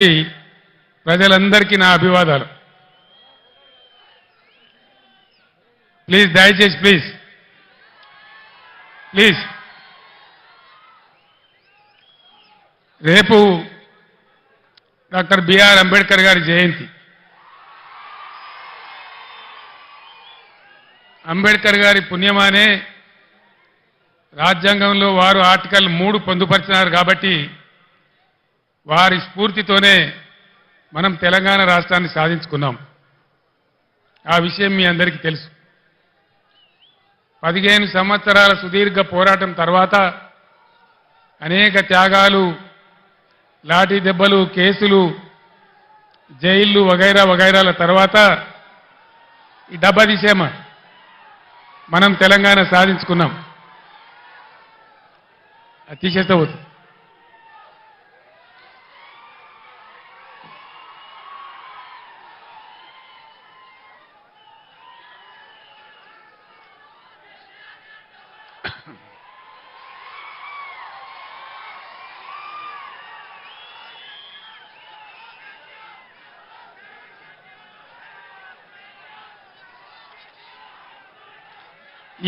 ప్రజలందరికీ నా అభివాదాలు. ప్లీజ్ దయచేసి ప్లీజ్ రేపు డాక్టర్ బిఆర్ అంబేద్కర్ గారి జయంతి. అంబేద్కర్ గారి పుణ్యమానే రాజ్యాంగంలో వారు ఆర్టికల్ 3 పొందుపరిచినారు కాబట్టి వారి స్ఫూర్తితోనే మనం తెలంగాణ రాష్ట్రాన్ని సాధించుకున్నాం. ఆ విషయం మీ అందరికీ తెలుసు. 15 సంవత్సరాల సుదీర్ఘ పోరాటం తర్వాత అనేక త్యాగాలు, లాఠీ దెబ్బలు, కేసులు, జైళ్లు వగైరా వగైరాల తర్వాత ఈ డబ్బా తీసేమా మనం తెలంగాణ సాధించుకున్నాం. అది తీసేస్తే పోతుంది.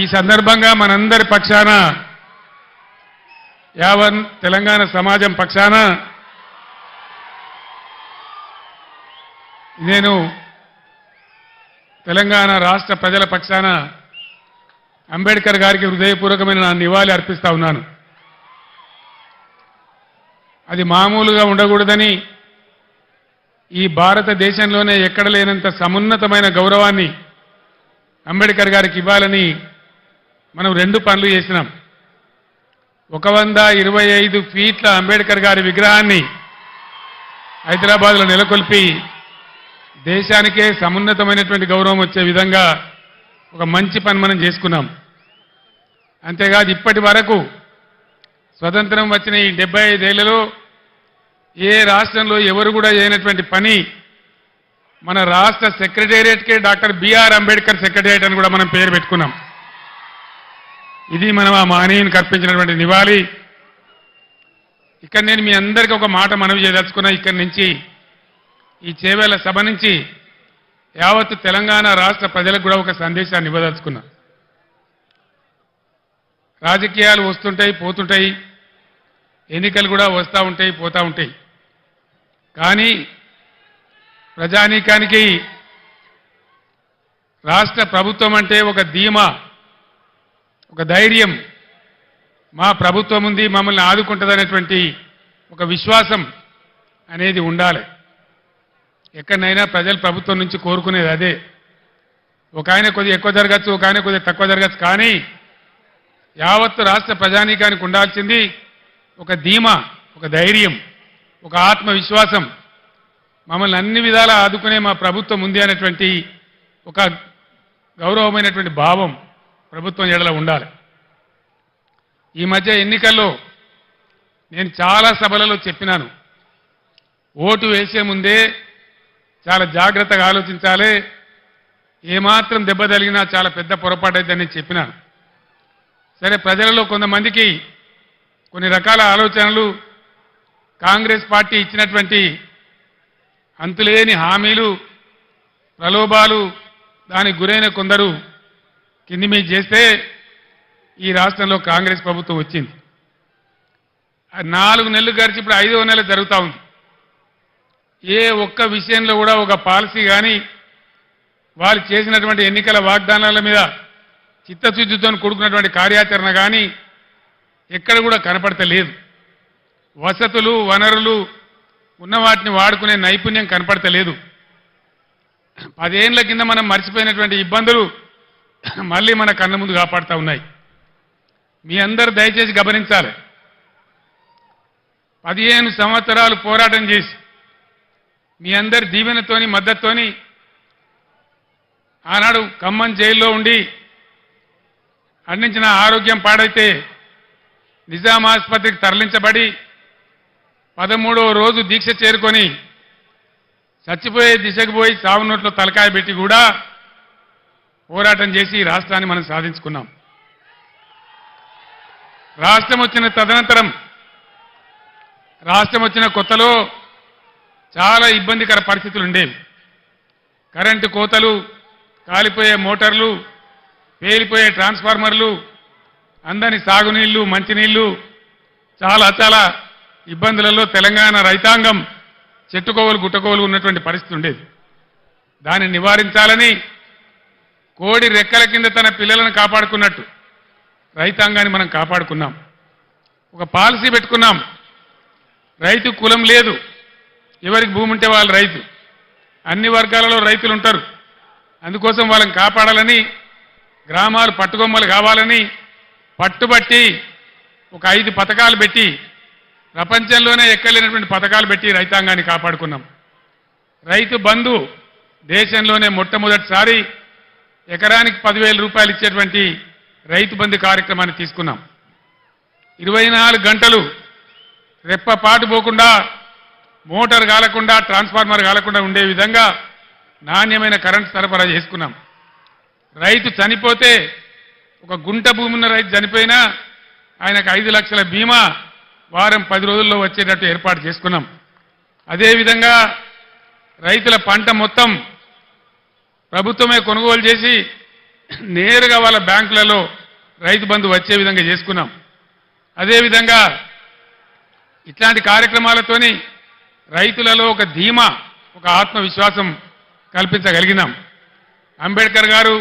ఈ సందర్భంగా మనందరి పక్షాన, యావన్ తెలంగాణ సమాజం పక్షాన నేను తెలంగాణ రాష్ట్ర ప్రజల పక్షాన అంబేద్కర్ గారికి హృదయపూర్వకమైన నా నివాళి అర్పిస్తా ఉన్నాను. అది మామూలుగా ఉండకూడదని, ఈ భారతదేశంలోనే ఎక్కడ లేనంత సమున్నతమైన గౌరవాన్ని అంబేద్కర్ గారికి ఇవ్వాలని మనం 2 పనులు చేసినాం. 125 ఫీట్ల అంబేద్కర్ గారి విగ్రహాన్ని హైదరాబాద్లో నెలకొల్పి దేశానికే సమున్నతమైనటువంటి గౌరవం వచ్చే విధంగా ఒక మంచి పని మనం చేసుకున్నాం. అంతేకాదు ఇప్పటి వరకు స్వతంత్రం వచ్చిన ఈ 75 ఏళ్లలో ఏ రాష్ట్రంలో ఎవరు కూడా చేయనటువంటి పని మన రాష్ట్ర సెక్రటేరియట్కే డాక్టర్ బిఆర్ అంబేద్కర్ సెక్రటేరియట్ అని కూడా మనం పేరు పెట్టుకున్నాం. ఇది మనం ఆ మహనీయునికి అర్పించినటువంటి నివాళి. ఇక్కడ నేను మీ అందరికీ ఒక మాట మనవి చేయదలుచుకున్నా. ఇక్కడి నుంచి, ఈ చేవేళ్ల సభ నుంచి యావత్తు తెలంగాణ రాష్ట్ర ప్రజలకు కూడా ఒక సందేశాన్ని ఇవ్వదలుచుకున్నా. రాజకీయాలు వస్తుంటాయి, పోతుంటాయి, ఎన్నికలు కూడా వస్తూ ఉంటాయి, పోతూ ఉంటాయి. కానీ ప్రజానీకానికి రాష్ట్ర ప్రభుత్వం అంటే ఒక ధీమా, ఒక ధైర్యం, మా ప్రభుత్వం ఉంది, మమ్మల్ని ఆదుకుంటుందనేటువంటి ఒక విశ్వాసం అనేది ఉండాలి. ఎక్కడైనా ప్రజలు ప్రభుత్వం నుంచి కోరుకునేది అదే. ఒక ఆయన కొద్దిగా ఎక్కువ జరగచ్చు, ఒక ఆయన కొద్దిగా తక్కువ జరగచ్చు. కానీ యావత్తు రాష్ట్ర ప్రజానీకానికి ఉండాల్సింది ఒక ధీమా, ఒక ధైర్యం, ఒక ఆత్మవిశ్వాసం. మమ్మల్ని అన్ని విధాలా ఆదుకునే మా ప్రభుత్వం ఉంది అనేటువంటి ఒక గౌరవమైనటువంటి భావం ప్రభుత్వం ఎడల ఉండాలి. ఈ మధ్య ఎన్నికల్లో నేను చాలా సభలలో చెప్పినాను, ఓటు వేసే ముందే చాలా జాగ్రత్తగా ఆలోచించాలి, ఏమాత్రం దెబ్బ తగిలినా చాలా పెద్ద పొరపాటు అయిద్దని చెప్పినాను. సరే, ప్రజలలో కొంతమందికి కొన్ని రకాల ఆలోచనలు, కాంగ్రెస్ పార్టీ ఇచ్చినటువంటి అంతులేని హామీలు, ప్రలోభాలు, దానికి గురైన కొందరు కింది మీద చేస్తే ఈ రాష్ట్రంలో కాంగ్రెస్ ప్రభుత్వం వచ్చింది. 4 నెలలు గడిచి ఇప్పుడు 5వ నెల జరుగుతూ ఉంది. ఏ ఒక్క విషయంలో కూడా ఒక పాలసీ కానీ, వాళ్ళు చేసినటువంటి ఎన్నికల వాగ్దానాల మీద చిత్తశుద్ధితో కూడుకున్నటువంటి కార్యాచరణ కానీ ఎక్కడ కూడా కనపడతలేదు. వసతులు, వనరులు ఉన్న వాటిని వాడుకునే నైపుణ్యం కనపడతలేదు. 10 ఏళ్ల కింద మనం మర్చిపోయినటువంటి ఇబ్బందులు మళ్ళీ మన కళ్ళ ముందు కాపాడుతూ ఉన్నాయి. మీ అందరూ దయచేసి గమనించాలి. 15 సంవత్సరాలు పోరాటం చేసి మీ అందరి దీవెనతోని, మద్దతుతోని ఆనాడు ఖమ్మం జైల్లో ఉండి అందించిన ఆరోగ్యం పాడైతే నిజాం ఆసుపత్రికి తరలించబడి 13వ రోజు దీక్ష చేరుకొని చచ్చిపోయే దిశకు పోయి సావు నోట్లో తలకాయ పెట్టి కూడా పోరాటం చేసి ఈ రాష్ట్రాన్ని మనం సాధించుకున్నాం. రాష్ట్రం వచ్చిన తదనంతరం, రాష్ట్రం వచ్చిన కొత్తలో చాలా ఇబ్బందికర పరిస్థితులు ఉండేవి. కరెంటు కోతలు, కాలిపోయే మోటార్లు, పేలిపోయే ట్రాన్స్ఫార్మర్లు, అందని సాగునీళ్లు, మంచినీళ్లు, చాలా ఇబ్బందులలో తెలంగాణ రైతాంగం చెట్టుకోవలు గుట్టకోవలు ఉన్నటువంటి పరిస్థితి ఉండేది. దాన్ని నివారించాలని కోడి రెక్కల కింద తన పిల్లలను కాపాడుకున్నట్టు రైతాంగాన్ని మనం కాపాడుకున్నాం. ఒక పాలసీ పెట్టుకున్నాం. రైతు కులం లేదు, ఎవరికి భూమి ఉంటే వాళ్ళు రైతు. అన్ని వర్గాలలో రైతులు ఉంటారు. అందుకోసం వాళ్ళని కాపాడాలని, గ్రామాలు పట్టుకొమ్మలు కావాలని పట్టుబట్టి ఒక 5 పథకాలు పెట్టి, ప్రపంచంలోనే ఎక్కలేనటువంటి పథకాలు పెట్టి రైతాంగాన్ని కాపాడుకున్నాం. రైతు బంధు దేశంలోనే మొట్టమొదటిసారి ఎకరానికి 10,000 రూపాయలు ఇచ్చేటువంటి రైతు బంధు కార్యక్రమాన్ని తీసుకున్నాం. 24 గంటలు రెప్పపాటు పోకుండా, మోటార్ కాలకుండా, ట్రాన్స్ఫార్మర్ కాలకుండా ఉండే విధంగా నాణ్యమైన కరెంటు సరఫరా చేసుకున్నాం. రైతు చనిపోతే, ఒక గుంట భూమి ఉన్న రైతు చనిపోయినా ఆయనకు 5 లక్షల బీమా వారం 10 రోజుల్లో వచ్చేటట్టు ఏర్పాటు చేసుకున్నాం. అదేవిధంగా రైతుల పంట మొత్తం ప్రభుత్వమే కొనుగోలు చేసి నేరుగా వాళ్ళ బ్యాంకులలో రైతు బంధు వచ్చే విధంగా చేసుకున్నాం. అదేవిధంగా ఇట్లాంటి కార్యక్రమాలతోని రైతులలో ఒక ధీమా, ఒక ఆత్మవిశ్వాసం కల్పించగలిగినాం. అంబేద్కర్ గారు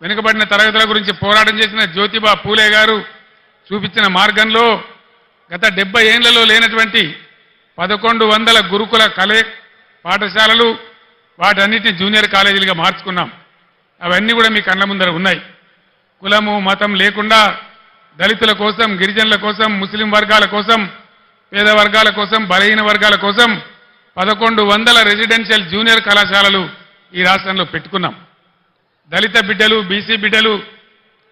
వెనుకబడిన తరగతుల గురించి పోరాటం చేసిన జ్యోతిబా పూలే గారు చూపించిన మార్గంలో గత 70 ఏళ్లలో లేనటువంటి 1100 గురుకుల పాఠశాలలు, వాటన్నిటిని జూనియర్ కాలేజీలుగా మార్చుకున్నాం. అవన్నీ కూడా మీ కళ్ళ ముందర ఉన్నాయి. కులము మతం లేకుండా దళితుల కోసం, గిరిజనుల కోసం, ముస్లిం వర్గాల కోసం, పేద వర్గాల కోసం, బలహీన వర్గాల కోసం 1100 రెసిడెన్షియల్ జూనియర్ కళాశాలలు ఈ రాష్ట్రంలో పెట్టుకున్నాం. దళిత బిడ్డలు, బీసీ బిడ్డలు,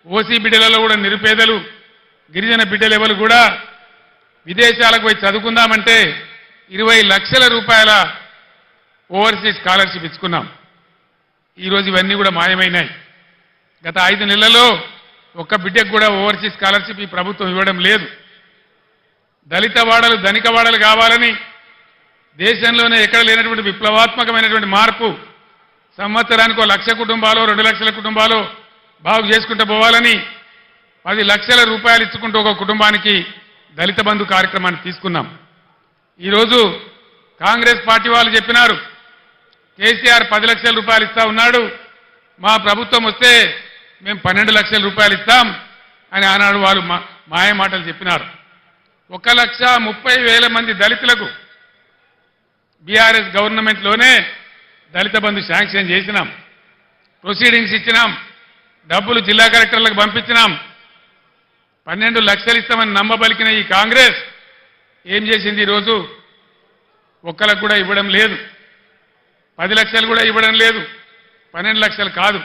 ఓసీ బిడ్డలలో కూడా నిరుపేదలు, గిరిజన బిడ్డలు ఎవరు కూడా విదేశాలకు పోయి చదువుకుందామంటే 20 లక్షల రూపాయల ఓవర్సీస్ స్కాలర్షిప్ ఇచ్చుకున్నాం. ఈరోజు ఇవన్నీ కూడా మాయమైనాయి. గత 5 నెలల్లో ఒక్క బిడ్డకు కూడా ఓవర్సీస్ స్కాలర్షిప్ ఈ ప్రభుత్వం ఇవ్వడం లేదు. దళిత వాడలు ధనిక వాడలు కావాలని దేశంలోనే ఎక్కడ లేనటువంటి విప్లవాత్మకమైనటువంటి మార్పు, సంవత్సరానికి 1 లక్ష కుటుంబాలు, 2 లక్షల కుటుంబాలు బాగు చేసుకుంటూ పోవాలని 10 లక్షల రూపాయలు ఇచ్చుకుంటూ ఒక కుటుంబానికి దళిత బంధు కార్యక్రమాన్ని తీసుకున్నాం. ఈరోజు కాంగ్రెస్ పార్టీ వాళ్ళు చెప్పినారు, కేసీఆర్ 10 లక్షల రూపాయలు ఇస్తా ఉన్నాడు, మా ప్రభుత్వం వస్తే మేము 12 లక్షల రూపాయలు ఇస్తాం అని ఆనాడు వాళ్ళు మాయ మాటలు చెప్పినారు. 1,30,000 మంది దళితులకు బీఆర్ఎస్ గవర్నమెంట్లోనే దళిత బంధు శాంక్షన్ చేసినాం, ప్రొసీడింగ్స్ ఇచ్చినాం, డబ్బులు జిల్లా కలెక్టర్లకు పంపించినాం. 12 లక్షలు ఇస్తామని నమ్మబలికిన ఈ కాంగ్రెస్ ఏం చేసింది? ఈరోజు ఒక్కలకు కూడా ఇవ్వడం లేదు, 10 లక్షలు కూడా ఇవ్వడం లేదు, 12 లక్షలు కాదు.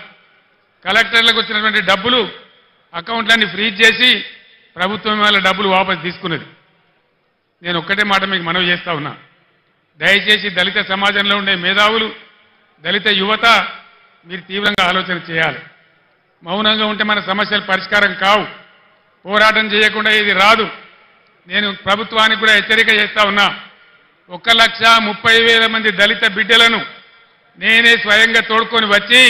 కలెక్టర్లకు వచ్చినటువంటి డబ్బులు అకౌంట్లన్నీ ఫ్రీజ్ చేసి ప్రభుత్వం వాళ్ళ డబ్బులు వాపసు తీసుకున్నది. నేను ఒక్కటే మాట మీకు మనవి చేస్తా ఉన్నా, దయచేసి దళిత సమాజంలో ఉండే మేధావులు, దళిత యువత మీరు తీవ్రంగా ఆలోచన చేయాలి. మౌనంగా ఉంటే మన సమస్యలు పరిష్కారం కావు. పోరాటం చేయకుండా ఇది రాదు. నేను ప్రభుత్వానికి కూడా హెచ్చరిక చేస్తా ఉన్నా, 1,30,000 మంది దళిత బిడ్డలను నేనే స్వయంగా తోడుకొని వచ్చి